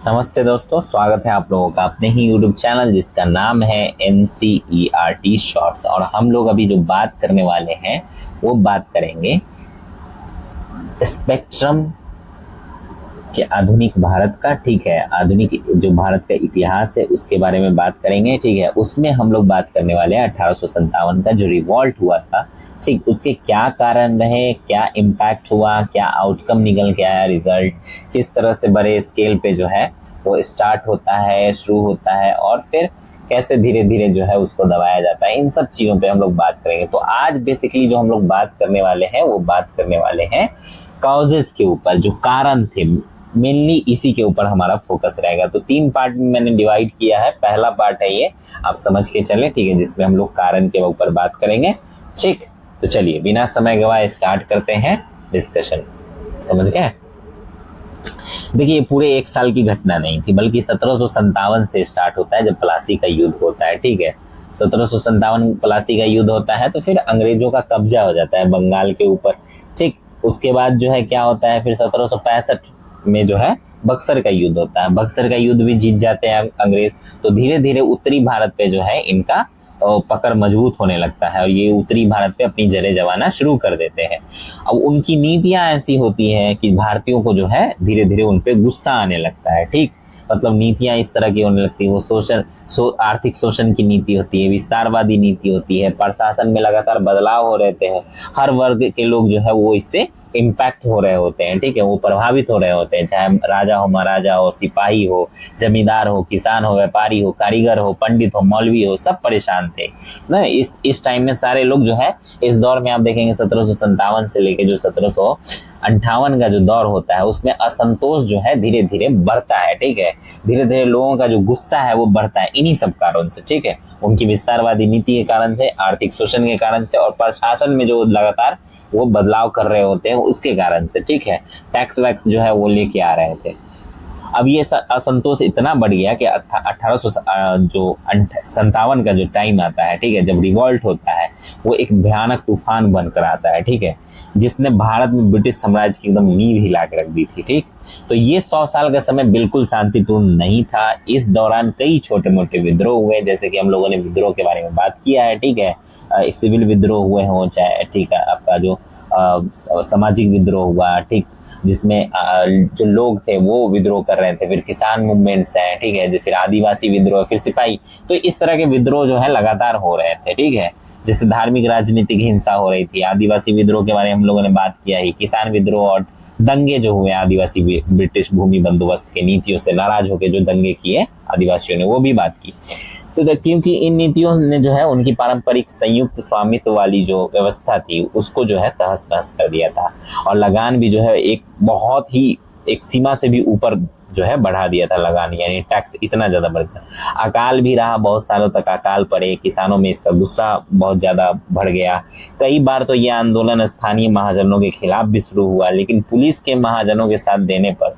नमस्ते दोस्तों, स्वागत है आप लोगों का अपने ही YouTube चैनल जिसका नाम है NCERT शॉर्ट्स। और हम लोग अभी जो बात करने वाले हैं वो बात करेंगे स्पेक्ट्रम के आधुनिक भारत का। ठीक है, आधुनिक जो भारत का इतिहास है उसके बारे में बात करेंगे। ठीक है, उसमें हम लोग बात करने वाले हैं 1857 का जो रिवॉल्ट हुआ था। ठीक, उसके क्या कारण रहे, क्या इम्पैक्ट हुआ, क्या आउटकम निकल के आया, रिजल्ट किस तरह से बड़े स्केल पे जो है वो स्टार्ट होता है, शुरू होता है, और फिर कैसे धीरे धीरे जो है उसको दबाया जाता है। इन सब चीज़ों पे हम लोग बात करेंगे। तो आज बेसिकली जो हम लोग बात करने वाले हैं वो बात करने वाले हैं कॉजेस के ऊपर, जो कारण थे, मेनली इसी के ऊपर हमारा फोकस रहेगा। तो 3 पार्ट में मैंने डिवाइड किया है। पहला पार्ट है ये, आप समझ के चले, ठीक है, जिसमें हम लोग कारण के ऊपर बात करेंगे। ठीक, तो चलिए बिना समय गवाए स्टार्ट करते हैं डिस्कशन। समझ गए? देखिए, पूरे 1 साल की घटना नहीं थी, बल्कि 1757 से स्टार्ट होता है, जब प्लासी का युद्ध होता है। ठीक है, 1757 प्लासी का युद्ध होता है, तो फिर अंग्रेजों का कब्जा हो जाता है बंगाल के ऊपर। ठीक, उसके बाद जो है क्या होता है, फिर 1765 में जो है बक्सर का युद्ध होता है। बक्सर का युद्ध भी जीत जाते हैं अंग्रेज। तो धीरे धीरे उत्तरी भारत पे जो है इनका पकड़ मजबूत होने लगता है और ये उत्तरी भारत पे अपनी जड़ें जमाना शुरू कर देते हैं। अब उनकी नीतियां ऐसी होती हैं कि भारतीयों को जो है धीरे धीरे उन पे गुस्सा आने लगता है। ठीक, मतलब नीतियां इस तरह की होने लगती है। वो आर्थिक शोषण की नीति होती है, विस्तारवादी नीति होती है, प्रशासन में लगातार बदलाव हो रहते हैं। हर वर्ग के लोग जो है वो इससे इम्पैक्ट हो रहे होते हैं। ठीक है, वो प्रभावित हो रहे होते हैं, चाहे राजा हो, महाराजा हो, सिपाही हो, जमींदार हो, किसान हो, व्यापारी हो, कारीगर हो, पंडित हो, मौलवी हो, सब परेशान थे ना। इस टाइम में सारे लोग जो है, इस दौर में आप देखेंगे 1757 से लेके जो 1758 का जो दौर होता है उसमें असंतोष जो है धीरे धीरे बढ़ता है। ठीक है, धीरे धीरे लोगों का जो गुस्सा है वो बढ़ता है इन्हीं सब कारण से। ठीक है, उनकी विस्तारवादी नीति के कारण से, आर्थिक शोषण के कारण से, और प्रशासन में जो लगातार वो बदलाव कर रहे होते हैं उसके कारण से। ठीक है, टैक्स वैक्स जो है वो लेके आ रहे थे। अब ये असंतोष इतना बढ़ गया कि 1857 का जो टाइम आता है, ठीक है, जब रिवॉल्ट होता है, वो एक भयानक तूफान बनकर आता है। ठीक है, जिसने भारत में ब्रिटिश साम्राज्य की एकदम नींव हिला के रख दी थी। ठीक, तो ये 100 साल का समय बिल्कुल शांतिपूर्ण नहीं था। इस दौरान कई छोटे मोटे विद्रोह हुए, जैसे कि हम लोगों ने विद्रोह के बारे में बात किया है। ठीक है, सिविल विद्रोह हुए हों, चाहे ठीक है आपका जो सामाजिक विद्रोह हुआ, ठीक, जिसमें जो लोग थे वो विद्रोह कर रहे थे, फिर किसान मूवमेंट्स हैं, ठीक है, फिर आदिवासी विद्रोह, फिर सिपाही। तो इस तरह के विद्रोह जो है लगातार हो रहे थे। ठीक है, जैसे धार्मिक राजनीतिक हिंसा हो रही थी, आदिवासी विद्रोह के बारे में हम लोगों ने बात किया ही, किसान विद्रोह और दंगे जो हुए आदिवासी ब्रिटिश भूमि बंदोबस्त के नीतियों से नाराज होकर जो दंगे किए आदिवासियों ने, वो भी बात की। तो क्योंकि इन नीतियों ने जो है उनकी पारंपरिक संयुक्त स्वामित्व वाली जो व्यवस्था थी उसको जो है तहस नहस कर दिया था, और लगान भी जो है एक बहुत ही एक सीमा से भी ऊपर जो है बढ़ा दिया था लगान, यानी टैक्स इतना ज्यादा बढ़ गया। अकाल भी रहा, बहुत सालों तक अकाल पड़े, किसानों में इसका गुस्सा बहुत ज्यादा बढ़ गया। कई बार तो ये आंदोलन स्थानीय महाजनों के खिलाफ भी शुरू हुआ, लेकिन पुलिस के महाजनों के साथ देने पर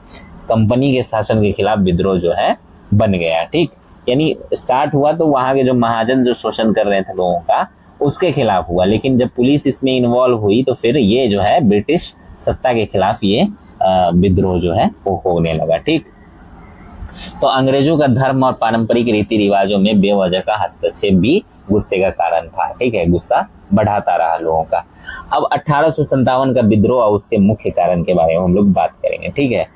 कंपनी के शासन के खिलाफ विद्रोह जो है बन गया। ठीक, यानी स्टार्ट हुआ तो वहां के जो महाजन जो शोषण कर रहे थे लोगों का उसके खिलाफ हुआ, लेकिन जब पुलिस इसमें इन्वॉल्व हुई तो फिर ये जो है ब्रिटिश सत्ता के खिलाफ ये विद्रोह जो है वो होने लगा। ठीक, तो अंग्रेजों का धर्म और पारंपरिक रीति रिवाजों में बेवजह का हस्तक्षेप भी गुस्से का कारण था। ठीक है, गुस्सा बढ़ाता रहा लोगों का। अब 1857 का विद्रोह और उसके मुख्य कारण के बारे में हम लोग बात करेंगे। ठीक है,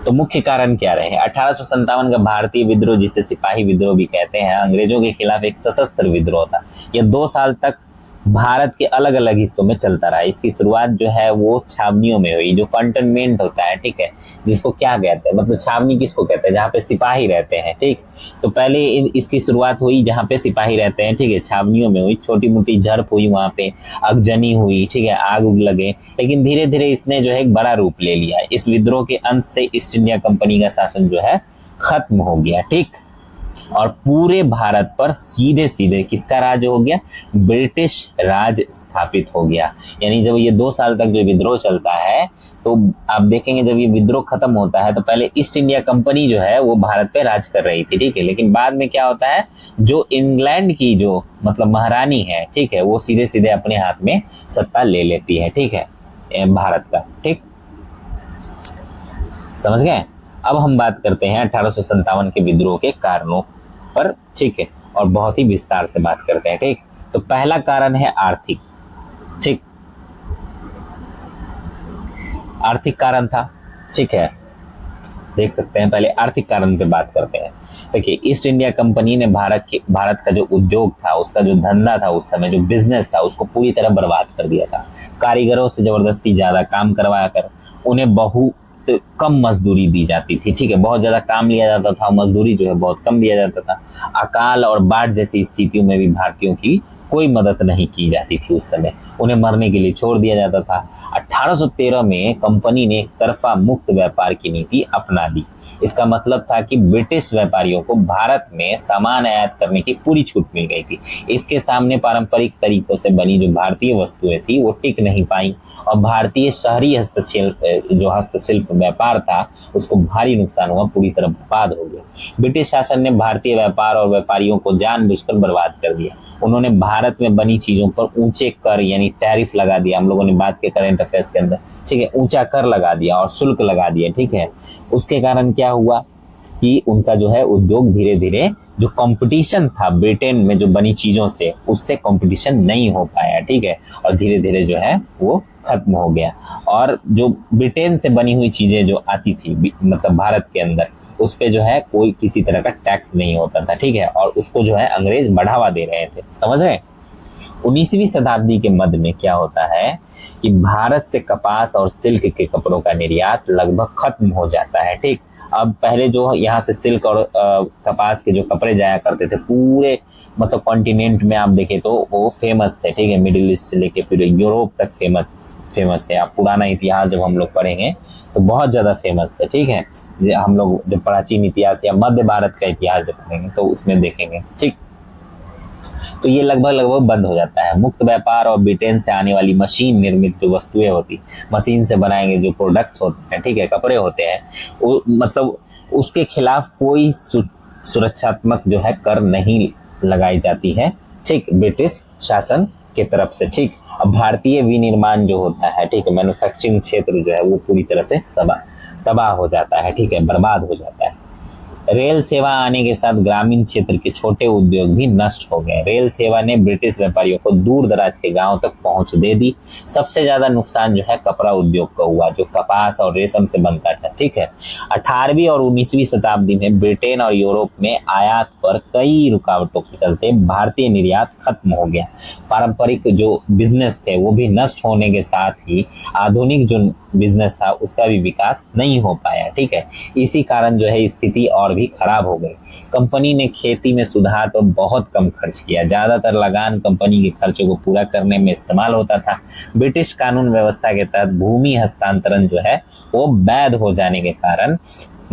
तो मुख्य कारण क्या रहे? 1857 का भारतीय विद्रोह, जिसे सिपाही विद्रोह भी कहते हैं, अंग्रेजों के खिलाफ एक सशस्त्र विद्रोह था। यह 2 साल तक भारत के अलग अलग हिस्सों में चलता रहा। इसकी शुरुआत जो है वो छावनियों में हुई, जो कंटोनमेंट होता है, ठीक है, जिसको क्या कहते हैं, मतलब छावनी किसको कहते हैं, जहाँ पे सिपाही रहते हैं। ठीक, तो पहले इसकी शुरुआत हुई जहाँ पे सिपाही रहते हैं, ठीक है, छावनियों में हुई, छोटी मोटी झड़प हुई, वहाँ पे अगजनी हुई, ठीक है, आग उग लगे, लेकिन धीरे धीरे इसने जो है एक बड़ा रूप ले लिया। इस विद्रोह के अंत से ईस्ट इंडिया कंपनी का शासन जो है खत्म हो गया। ठीक, और पूरे भारत पर सीधे सीधे किसका राज हो गया? ब्रिटिश राज स्थापित हो गया। यानी जब ये 2 साल तक जो विद्रोह चलता है, तो आप देखेंगे जब ये विद्रोह खत्म होता है तो पहले ईस्ट इंडिया कंपनी जो है वो भारत पे राज कर रही थी। ठीक है, लेकिन बाद में क्या होता है, जो इंग्लैंड की जो मतलब महारानी है, ठीक है, वो सीधे सीधे अपने हाथ में सत्ता ले लेती है। ठीक है, भारत का। ठीक, समझ गए? अब हम बात करते हैं 1857 के विद्रोह के कारणों पर, ठीक है, और बहुत ही विस्तार से बात करते हैं, ठीक। तो पहला कारण है आर्थिक, ठीक, आर्थिक कारण था, ठीक है, देख सकते हैं। पहले आर्थिक कारण पे बात करते हैं। देखिए, ईस्ट इंडिया कंपनी ने भारत का जो उद्योग था, उसका जो धंधा था, उस समय जो बिजनेस था, उसको पूरी तरह बर्बाद कर दिया था। कारीगरों से जबरदस्ती ज्यादा काम करवा कर उन्हें बहुत कम मजदूरी दी जाती थी, ठीक है, बहुत ज्यादा काम लिया जाता था, मजदूरी जो है बहुत कम दिया जाता था। अकाल और बाढ़ जैसी स्थितियों में भी भारतीयों की कोई मदद नहीं की जाती थी उस समय, उन्हें मरने के लिए छोड़ दिया जाता था। 1813 में कंपनी ने एक तरफा मुक्त व्यापार की नीति अपना ली। इसका मतलब था कि ब्रिटिश व्यापारियों को भारत में सामान आयात करने की पूरी छूट मिल गई थी। इसके सामने पारंपरिक तरीकों से बनी जो भारतीय वस्तुएं थी वो टिक नहीं पाई, और भारतीय शहरी हस्तशिल्प व्यापार था उसको भारी नुकसान हुआ, पूरी तरह बर्बाद हो गया। ब्रिटिश शासन ने भारतीय व्यापार और व्यापारियों को जानबूझकर बर्बाद कर दिया। उन्होंने भारत में बनी चीजों पर ऊंचे कर यानी टैरिफ लगा दिया, हम लोगों ने बात किया करंट अफेयर्स के अंदर, ठीक है, ऊंचा कर लगा दिया और शुल्क लगा दिया, ठीक है। उसके कारण क्या हुआ कि उनका जो है उद्योग धीरे धीरे जो कंपटीशन था ब्रिटेन में जो बनी चीजों से, उससे कंपटीशन नहीं हो पाया, ठीक है, और धीरे धीरे जो है वो खत्म हो गया। और जो ब्रिटेन से बनी हुई चीजें जो आती थी मतलब भारत के अंदर, उस पे जो है कोई किसी तरह का टैक्स नहीं होता था, ठीक है, और उसको जो है अंग्रेज बढ़ावा दे रहे थे, समझ रहे हैं। 19वीं शताब्दी के मध्य में क्या होता है कि भारत से कपास और सिल्क के कपड़ों का निर्यात लगभग खत्म हो जाता है, ठीक। अब पहले जो यहाँ से सिल्क और कपास के जो कपड़े जाया करते थे पूरे मतलब कॉन्टिनेंट में, आप देखें तो वो फेमस थे, ठीक है, मिडिल ईस्ट से लेके फिर यूरोप तक फेमस थे। आप पुराना इतिहास जब हम लोग पढ़ेंगे तो बहुत ज्यादा फेमस थे, ठीक है। हम लोग जब प्राचीन इतिहास या मध्य भारत का इतिहास जब पढ़ेंगे तो उसमें देखेंगे, ठीक। तो ये लगभग बंद हो जाता है। मुक्त व्यापार और ब्रिटेन से आने वाली मशीन निर्मित जो वस्तुएं होती, मशीन से बनाए गए जो प्रोडक्ट्स होते हैं, ठीक है, कपड़े होते हैं, वो मतलब उसके खिलाफ कोई सुरक्षात्मक जो है कर नहीं लगाई जाती है, ठीक, ब्रिटिश शासन की तरफ से, ठीक। अब भारतीय विनिर्माण जो होता है, ठीक है, मैन्युफैक्चरिंग क्षेत्र जो है वो पूरी तरह से तबाह हो जाता है, ठीक है, बर्बाद हो जाता है। रेल सेवा आने के साथ ग्रामीण क्षेत्र के छोटे उद्योग भी नष्ट हो गए। रेल सेवा ने ब्रिटिश व्यापारियों को दूर दराज के गांवों तक पहुंच दे दी। सबसे ज्यादा नुकसान जो है कपड़ा उद्योग का हुआ, जो कपास और रेशम से बनता था, ठीक है। 18वीं और 19वीं शताब्दी में ब्रिटेन और यूरोप में आयात पर कई रुकावटों के चलते भारतीय निर्यात खत्म हो गया। पारंपरिक जो बिजनेस थे वो भी नष्ट होने के साथ ही आधुनिक जो बिजनेस था उसका भी विकास नहीं हो पाया, ठीक है। इसी कारण जो है स्थिति और भी खराब हो गई। कंपनी ने खेती में सुधार पर बहुत कम खर्च किया, ज्यादातर लगान कंपनी के खर्चों को पूरा करने में इस्तेमाल होता था। ब्रिटिश कानून व्यवस्था के तहत भूमि हस्तांतरण जो है वो वैध हो जाने के कारण,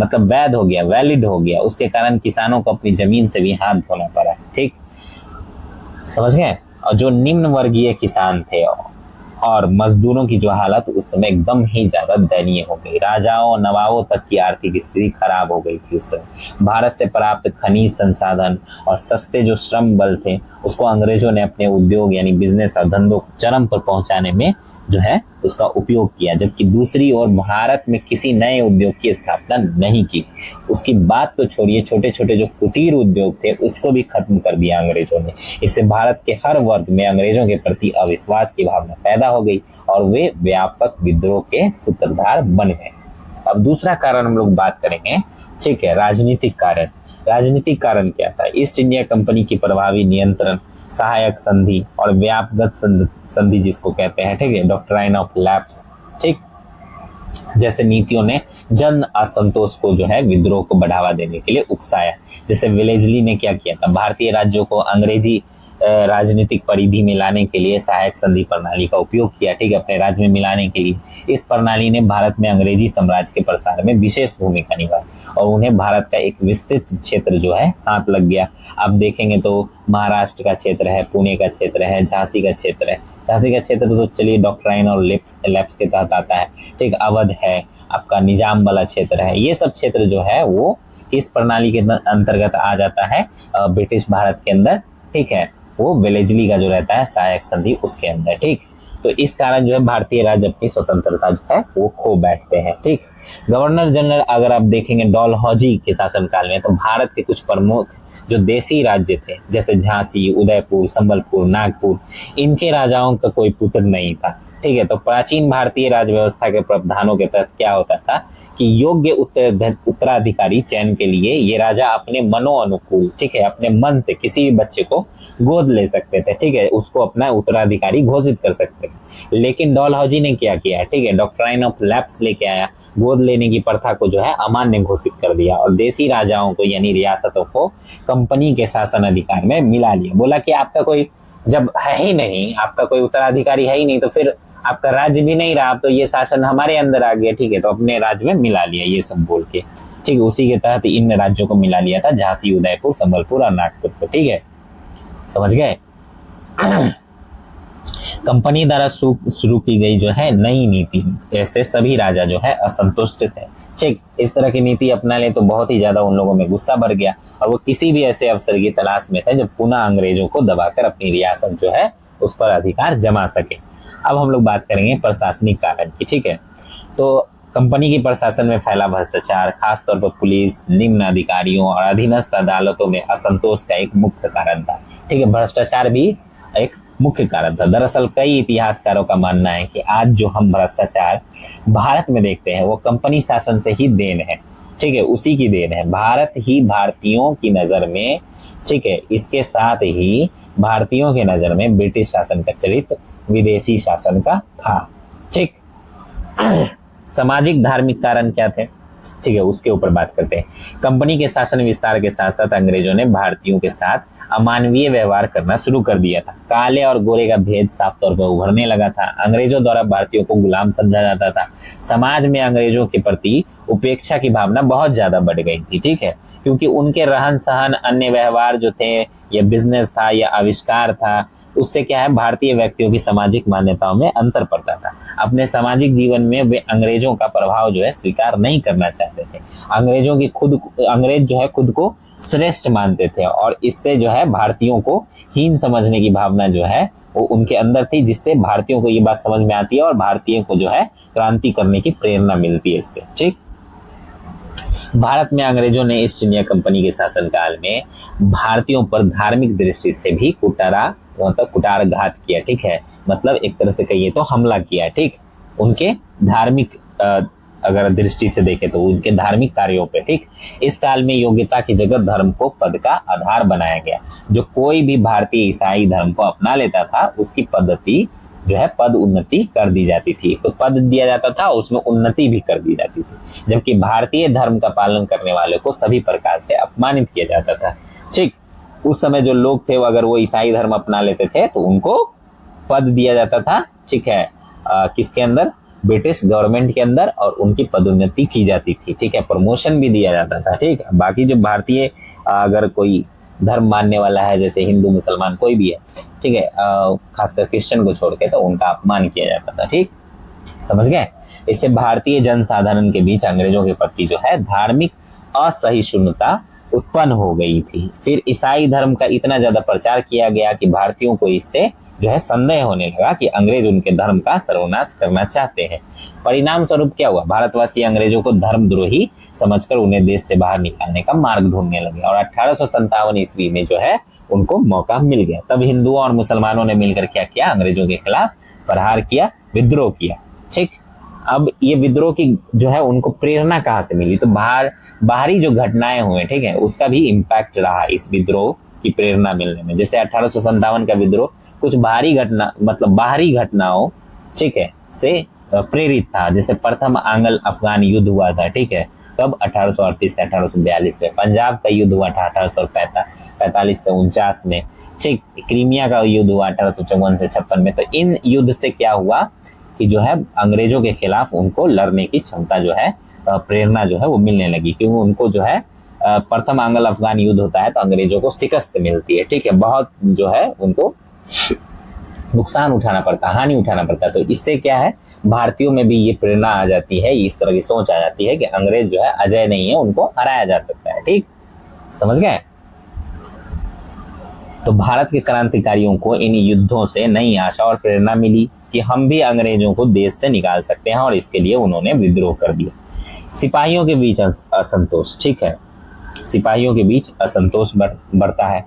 मतलब वैध हो गया, वैलिड हो गया, उसके कारण किसानों को अपनी जमीन से भी हाथ धोना पड़ा, ठीक, समझ गए। और जो निम्न वर्गीय किसान थे और मजदूरों की जो हालत उस समय एकदम ही ज्यादा दयनीय हो गई। राजाओं नवाबों तक की आर्थिक स्थिति खराब हो गई थी उस समय। भारत से प्राप्त खनिज संसाधन और सस्ते जो श्रम बल थे उसको अंग्रेजों ने अपने उद्योग यानी बिजनेस और धंधों को चरम पर पहुंचाने में जो है उसका उपयोग किया, जबकि दूसरी ओर भारत में किसी नए उद्योग की स्थापना नहीं की। उसकी बात तो छोड़िए, छोटे छोटे जो कुटीर उद्योग थे उसको भी खत्म कर दिया अंग्रेजों ने। इससे भारत के हर वर्ग में अंग्रेजों के प्रति अविश्वास की भावना पैदा हो गई और वे व्यापक विद्रोह के सूत्रधार बन गए। अब दूसरा कारण हम लोग बात करेंगे, ठीक है, राजनीतिक कारण। राजनीतिक कारण क्या था? ईस्ट इंडिया कंपनी की प्रभावी नियंत्रण, सहायक संधि और व्यापगत संधि जिसको कहते हैं, ठीक है, डॉक्ट्राइन ऑफ लैप्स, ठीक, जैसे नीतियों ने जन असंतोष को जो है विद्रोह को बढ़ावा देने के लिए उकसाया। जैसे वेलेजली ने क्या किया था, भारतीय राज्यों को अंग्रेजी राजनीतिक परिधि में लाने के लिए सहायक संधि प्रणाली का उपयोग किया, ठीक है, अपने राज्य में मिलाने के लिए। इस प्रणाली ने भारत में अंग्रेजी साम्राज्य के प्रसार में विशेष भूमिका निभाई और उन्हें भारत का एक विस्तृत क्षेत्र जो है हाथ लग गया। अब देखेंगे तो महाराष्ट्र का क्षेत्र है, पुणे का क्षेत्र है, झांसी का क्षेत्र है। झांसी का क्षेत्र तो चलिए डॉक्ट्राइन और लैप्स के तहत आता है, ठीक, अवध है, आपका निजाम वाला क्षेत्र है। ये सब क्षेत्र जो है वो इस प्रणाली के अंतर्गत आ जाता है ब्रिटिश भारत के अंदर, ठीक है, वो वेलेजली का जो रहता है सहायक संधि उसके अंदर, ठीक। तो इस कारण जो है भारतीय राज्य अपनी स्वतंत्रता जो है वो खो बैठते हैं। ठीक, गवर्नर जनरल अगर आप देखेंगे डलहौजी के शासनकाल में, तो भारत के कुछ प्रमुख जो देसी राज्य थे जैसे झांसी, उदयपुर, संबलपुर, नागपुर, इनके राजाओं का कोई पुत्र नहीं था। ठीक है, तो प्राचीन भारतीय राज व्यवस्था के प्रावधानों के तहत क्या होता था कि योग्य उत्तराधिकारी चयन के लिए ये राजा अपने मनो अनुकूल, ठीक है, अपने मन से किसी भी बच्चे को गोद ले सकते थे। ठीक है, उसको अपना उत्तराधिकारी घोषित कर सकते थे। लेकिन डलहौजी ने क्या किया, ठीक है, डॉक्ट्राइन ऑफ लैप्स लेके आया, गोद लेने की प्रथा को जो है अमान्य घोषित कर दिया और देसी राजाओं को यानी रियासतों को कंपनी के शासन अधिकार में मिला लिया। बोला कि आपका कोई जब है ही नहीं, आपका कोई उत्तराधिकारी है ही नहीं, तो फिर आपका राज्य भी नहीं रहा, तो ये शासन हमारे अंदर आ गया। ठीक है, तो अपने राज्य में मिला लिया ये सब बोल के। ठीक है, उसी के तहत इन राज्यों को मिला लिया था, झांसी, उदयपुर, संबलपुर और नागपुर को। ठीक है, समझ गए। कंपनी द्वारा शुरू की गई जो है नई नीति, ऐसे सभी राजा जो है असंतुष्ट थे। ठीक, इस तरह की नीति अपना ले तो बहुत ही ज्यादा उन लोगों में गुस्सा भर गया और वो किसी भी ऐसे अवसर की तलाश में थे जब पुनः अंग्रेजों को दबाकर अपनी रियासत जो है उस पर अधिकार जमा सके। अब हम लोग बात करेंगे प्रशासनिक कारण की। ठीक है, तो कंपनी की प्रशासन में फैला भ्रष्टाचार, खासतौर पर पुलिस, निम्न अधिकारियों और अधीनस्थ अदालतों में असंतोष का एक मुख्य कारण था। ठीक है, भ्रष्टाचार भी एक मुख्य कारण था। दरअसल कई इतिहासकारों का मानना है कि आज जो हम भ्रष्टाचार भारत में देखते हैं वो कंपनी शासन से ही देन है। ठीक है, उसी की देन है। भारत ही भारतीयों की नजर में, ठीक है, इसके साथ ही भारतीयों के नजर में ब्रिटिश शासन का चरित्र विदेशी शासन का था। ठीक, सामाजिक धार्मिक कारण क्या थे, ठीक है, उसके ऊपर बात करते हैं। कंपनी के शासन विस्तार के साथ साथ अंग्रेजों ने भारतीयों के साथ अमानवीय व्यवहार करना शुरू कर दिया था। काले और गोरे का भेद साफ तौर पर उभरने लगा था। अंग्रेजों द्वारा भारतीयों को गुलाम समझा जाता था। समाज में अंग्रेजों के प्रति उपेक्षा की भावना बहुत ज्यादा बढ़ गई थी। ठीक है, क्योंकि उनके रहन सहन, अन्य व्यवहार जो थे, या बिजनेस था या आविष्कार था, उससे क्या है भारतीय व्यक्तियों की सामाजिक मान्यताओं में अंतर पड़ता था। अपने सामाजिक जीवन में वे अंग्रेजों का प्रभाव जो है स्वीकार नहीं करना चाहते थे। अंग्रेज जो है खुद को श्रेष्ठ मानते थे और इससे जो है भारतीयों को हीन समझने की भावना जो है वो उनके अंदर थी, जिससे भारतीयों को ये बात समझ में आती है और भारतीयों को जो है क्रांति करने की प्रेरणा मिलती है इससे। ठीक, भारत में अंग्रेजों ने ईस्ट इंडिया कंपनी के शासनकाल में भारतीयों पर धार्मिक दृष्टि से भी कुठाराघात किया। ठीक है, मतलब एक तरह से कहिए तो हमला किया। ठीक, उनके धार्मिक अगर दृष्टि से देखें तो उनके धार्मिक कार्यों पे। ठीक, इस काल में योग्यता की जगह धर्म को पद का आधार बनाया गया। जो कोई भी भारतीय ईसाई धर्म को अपना लेता था उसकी पद्धति जो है पद उन्नति कर दी जाती थी। तो पद दिया जाता था, उसमें उन्नति भी कर दी जाती थी, जबकि भारतीय धर्म का पालन करने वाले को सभी प्रकार से अपमानित किया जाता था। ठीक, उस समय जो लोग थे अगर वो ईसाई धर्म अपना लेते थे तो उनको पद दिया जाता था। ठीक है, किसके अंदर, ब्रिटिश गवर्नमेंट के अंदर, और उनकी पदोन्नति की जाती थी। ठीक है, प्रमोशन भी दिया जाता था। ठीक, बाकी जो भारतीय अगर कोई धर्म मानने वाला है जैसे हिंदू, मुसलमान, कोई भी है, ठीक है, खासकर क्रिश्चियन को छोड़ के, तो उनका अपमान किया जाता था। ठीक, समझ गए। इससे भारतीय जनसाधारण के बीच अंग्रेजों के प्रति जो है धार्मिक असहिष्णुता उत्पन्न हो गई थी। फिर ईसाई धर्म का इतना ज्यादा प्रचार किया गया कि भारतीयों को इससे जो है संदेह होने लगा कि अंग्रेज उनके धर्म का सर्वनाश करना चाहते हैं। परिणाम स्वरूप क्या हुआ, भारतवासी अंग्रेजों को धर्मद्रोही समझकर उन्हें देश से बाहर निकालने का मार्ग ढूंढने लगे और 1857 ईस्वी में जो है उनको मौका मिल गया। तब हिंदुओं और मुसलमानों ने मिलकर क्या किया, अंग्रेजों के खिलाफ प्रहार किया, विद्रोह किया। ठीक, अब ये विद्रोह की जो है उनको प्रेरणा कहाँ से मिली, तो बाहरी जो घटनाएं हुए, ठीक है, उसका भी इम्पैक्ट रहा इस विद्रोह की प्रेरणा मिलने में। जैसे 1857 का विद्रोह कुछ बाहरी घटनाओं, ठीक है, से प्रेरित था। जैसे प्रथम आंग्ल अफगान युद्ध हुआ था। ठीक है, कब, 1838 से 1842 में। पंजाब का युद्ध हुआ था 1845 से 49 में। ठीक, क्रीमिया का युद्ध हुआ 1854 से 56 में। तो इन युद्ध से क्या हुआ कि जो है अंग्रेजों के खिलाफ उनको लड़ने की क्षमता जो है, प्रेरणा जो है वो मिलने लगी, क्योंकि उनको जो है प्रथम आंग्ल अफगान युद्ध होता है तो अंग्रेजों को शिकस्त मिलती है। ठीक है, बहुत जो है उनको नुकसान उठाना पड़ता है, हानि उठाना पड़ता है। तो इससे क्या है, भारतीयों में भी ये प्रेरणा आ जाती है, इस तरह की सोच आ जाती है कि अंग्रेज जो है अजय नहीं है, उनको हराया जा सकता है। ठीक, समझ गए। तो भारत के क्रांतिकारियों को इन युद्धों से नई आशा और प्रेरणा मिली। कि हम भी अंग्रेजों को देश से निकाल सकते हैं, और इसके लिए उन्होंने विद्रोह कर दिया। सिपाहियों के बीच असंतोष, ठीक है, सिपाहियों के बीच असंतोष बढ़ता है।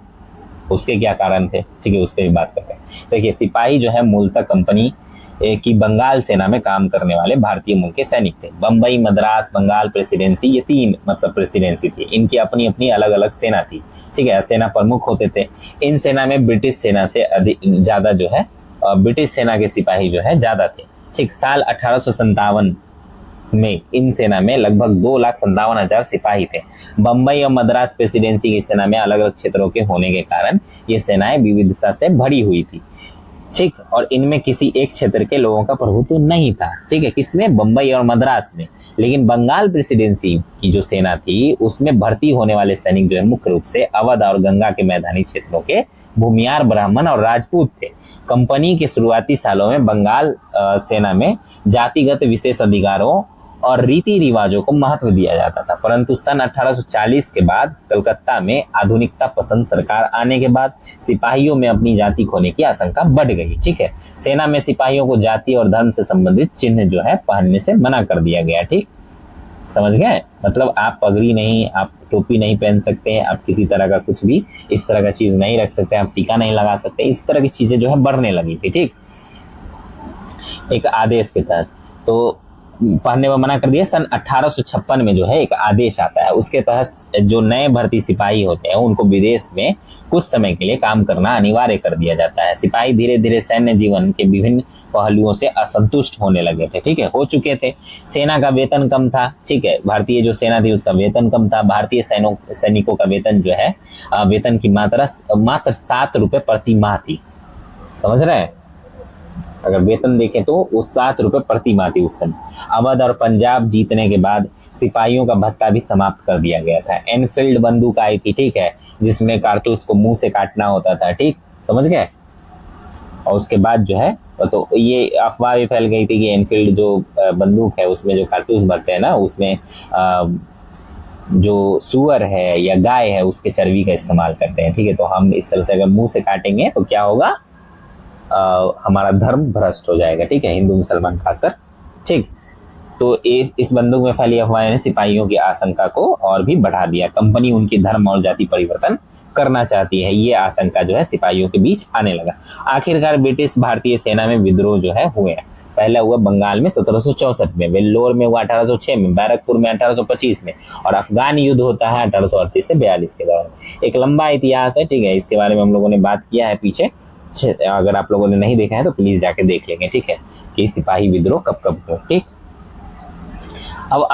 उसके क्या कारण थे, ठीक है, उस पर भी बात करते हैं। देखिए, सिपाही जो है मूलतः कंपनी की बंगाल सेना में काम करने वाले भारतीय मूल के सैनिक थे। बंबई, मद्रास, बंगाल प्रेसिडेंसी, ये तीन मतलब प्रेसिडेंसी थी, इनकी अपनी अपनी अलग अलग सेना थी, ठीक है, सेना प्रमुख होते थे। इन सेना में ब्रिटिश सेना से अधिक ज्यादा जो है ब्रिटिश सेना के सिपाही जो है ज्यादा थे, ठीक। साल 1857 में इन सेना में लगभग 2,57,000 सिपाही थे। बंबई और मद्रास प्रेसिडेंसी की सेना में अलग अलग क्षेत्रों के होने के कारण ये सेनाएं विविधता से भरी हुई थी, ठीक, और इनमें किसी एक क्षेत्र के लोगों का प्रभुत्व नहीं था, ठीक है, किसमें, बंबई और मद्रास में। लेकिन बंगाल प्रेसिडेंसी की जो सेना थी उसमें भर्ती होने वाले सैनिक जो है मुख्य रूप से अवध और गंगा के मैदानी क्षेत्रों के भूमियार ब्राह्मण और राजपूत थे। कंपनी के शुरुआती सालों में बंगाल सेना में जातिगत विशेष अधिकारों और रीति रिवाजों को महत्व दिया जाता था, परंतु सन 1840 के बाद कलकत्ता में आधुनिकता पसंद सरकार आने के बाद सिपाहियों में अपनी जाति खोने की आशंका बढ़ गई, ठीक है। सेना में सिपाहियों को जाति और धर्म से संबंधित चिन्ह जो है पहनने से मना कर दिया गया, ठीक, समझ गए, मतलब आप पगड़ी नहीं, आप टोपी नहीं पहन सकते, आप किसी तरह का कुछ भी इस तरह का चीज नहीं रख सकते, आप टीका नहीं लगा सकते, इस तरह की चीजें जो है बढ़ने लगी थी, ठीक, एक आदेश के तहत तो पढ़ने में मना कर दिया। सन 1856 में जो है एक आदेश आता है, उसके तहत जो नए भर्ती सिपाही होते हैं उनको विदेश में कुछ समय के लिए काम करना अनिवार्य कर दिया जाता है। सिपाही धीरे धीरे सैन्य जीवन के विभिन्न पहलुओं से असंतुष्ट होने लगे थे, ठीक है, हो चुके थे। सेना का वेतन कम था, ठीक है, भारतीय जो सेना थी उसका वेतन कम था। भारतीय सैनिकों का वेतन जो है वेतन की मात्रा मात्र 7 रुपए प्रति माह थी, समझ रहे हैं, अगर वेतन देखें तो वो 7 रुपए प्रति माह थी उस समय। अवध और पंजाब जीतने के बाद सिपाहियों का भत्ता भी समाप्त कर दिया गया था। एनफील्ड बंदूक आई थी, ठीक है, जिसमें कारतूस को मुंह से काटना होता था, ठीक, समझ गए। और उसके बाद जो है तो ये अफवाह भी फैल गई थी कि एनफील्ड जो बंदूक है उसमें जो कारतूस भरते हैं ना, उसमें जो सुअर है या गाय है उसके चर्बी का इस्तेमाल करते हैं, ठीक है। तो हम इस तरह से अगर मुंह से काटेंगे तो क्या होगा, हमारा धर्म भ्रष्ट हो जाएगा, ठीक है, हिंदू मुसलमान खासकर, ठीक। तो इस बंदूक में फैली अफवाहें ने सिपाहियों की आशंका को और भी बढ़ा दिया। कंपनी उनकी धर्म और जाति परिवर्तन करना चाहती है, ये आशंका जो है सिपाहियों के बीच आने लगा। आखिरकार ब्रिटिश भारतीय सेना में विद्रोह जो है हुए हैं। पहला हुआ बंगाल में 1764 में, वेल्लोर में हुआ 1806 में, बैरकपुर में 1825 में, और अफगान युद्ध होता है 1838 से 42 के दौरान। एक लंबा इतिहास है, ठीक है, इसके बारे में हम लोगों ने बात किया है पीछे, अगर आप लोगों ने नहीं देखा है तो प्लीज जाके देख लेंगे, ठीक है, कि सिपाही विद्रोह कब कब हुआ, ठीक। अब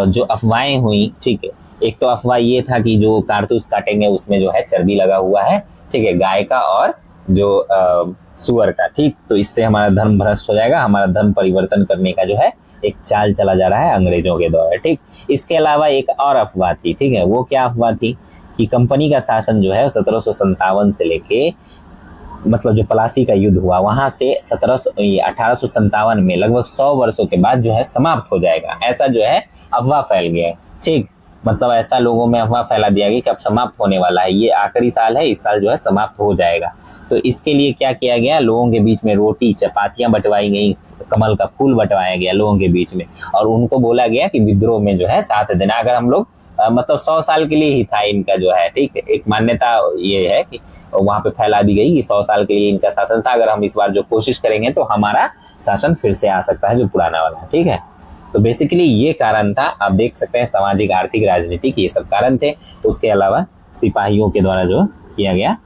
जो अफवाहें हुई, ठीक है, एक तो अफवाह ये था कि जो कारतूस काटेंगे उसमें जो है चर्बी लगा हुआ है, ठीक है, गाय का और जो सुअर का, ठीक, तो इससे हमारा धर्म भ्रष्ट हो जाएगा, हमारा धर्म परिवर्तन करने का जो है एक चाल चला जा रहा है अंग्रेजों के द्वारा, ठीक। इसके अलावा एक और अफवाह थी, ठीक है, वो क्या अफवाह थी कि कंपनी का शासन जो है 1757 से लेके मतलब जो प्लासी का युद्ध हुआ वहां से 1857 में लगभग 100 वर्षों के बाद जो है समाप्त हो जाएगा, ऐसा जो है अफवाह फैल गया, ठीक, मतलब ऐसा लोगों में अफवाह फैला दिया गया कि अब समाप्त होने वाला है, ये आखिरी साल है, इस साल जो है समाप्त हो जाएगा। तो इसके लिए क्या किया गया, लोगों के बीच में रोटी चपातियां बंटवाई गई, कमल का फूल बंटवाया गया लोगों के बीच में, और उनको बोला गया कि विद्रोह में जो है 7 दिन अगर हम लोग मतलब 100 साल के लिए ही था इनका जो है, ठीक है, एक मान्यता ये है कि वहां पे फैला दी गई कि 100 साल के लिए इनका शासन था, अगर हम इस बार जो कोशिश करेंगे तो हमारा शासन फिर से आ सकता है जो पुराना वाला, ठीक है। तो बेसिकली ये कारण था, आप देख सकते हैं सामाजिक आर्थिक राजनीतिक ये सब कारण थे। उसके अलावा सिपाहियों के द्वारा जो किया गया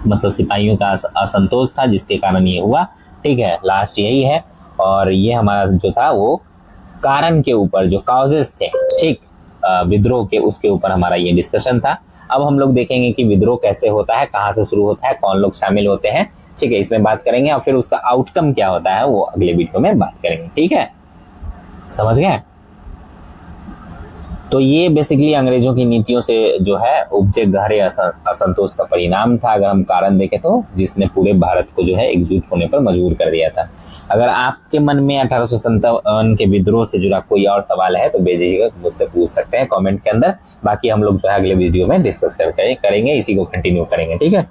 मतलब सिपाहियों का असंतोष था जिसके कारण ये हुआ, ठीक है, लास्ट यही है। और ये हमारा जो था वो कारण के ऊपर जो कॉजेस थे, ठीक, विद्रोह के, उसके ऊपर हमारा ये डिस्कशन था। अब हम लोग देखेंगे कि विद्रोह कैसे होता है, कहाँ से शुरू होता है, कौन लोग शामिल होते हैं, ठीक है, इसमें बात करेंगे, और फिर उसका आउटकम क्या होता है वो अगले वीडियो में बात करेंगे, ठीक है, समझ गए। तो ये बेसिकली अंग्रेजों की नीतियों से जो है उपजे गहरे असंतोष का परिणाम था, अगर हम कारण देखें तो, जिसने पूरे भारत को जो है एकजुट होने पर मजबूर कर दिया था। अगर आपके मन में 1857 के विद्रोह से जुड़ा कोई और सवाल है तो बेझिझक मुझसे पूछ सकते हैं कमेंट के अंदर, बाकी हम लोग जो है अगले वीडियो में डिस्कस करेंगे, इसी को कंटिन्यू करेंगे, ठीक है।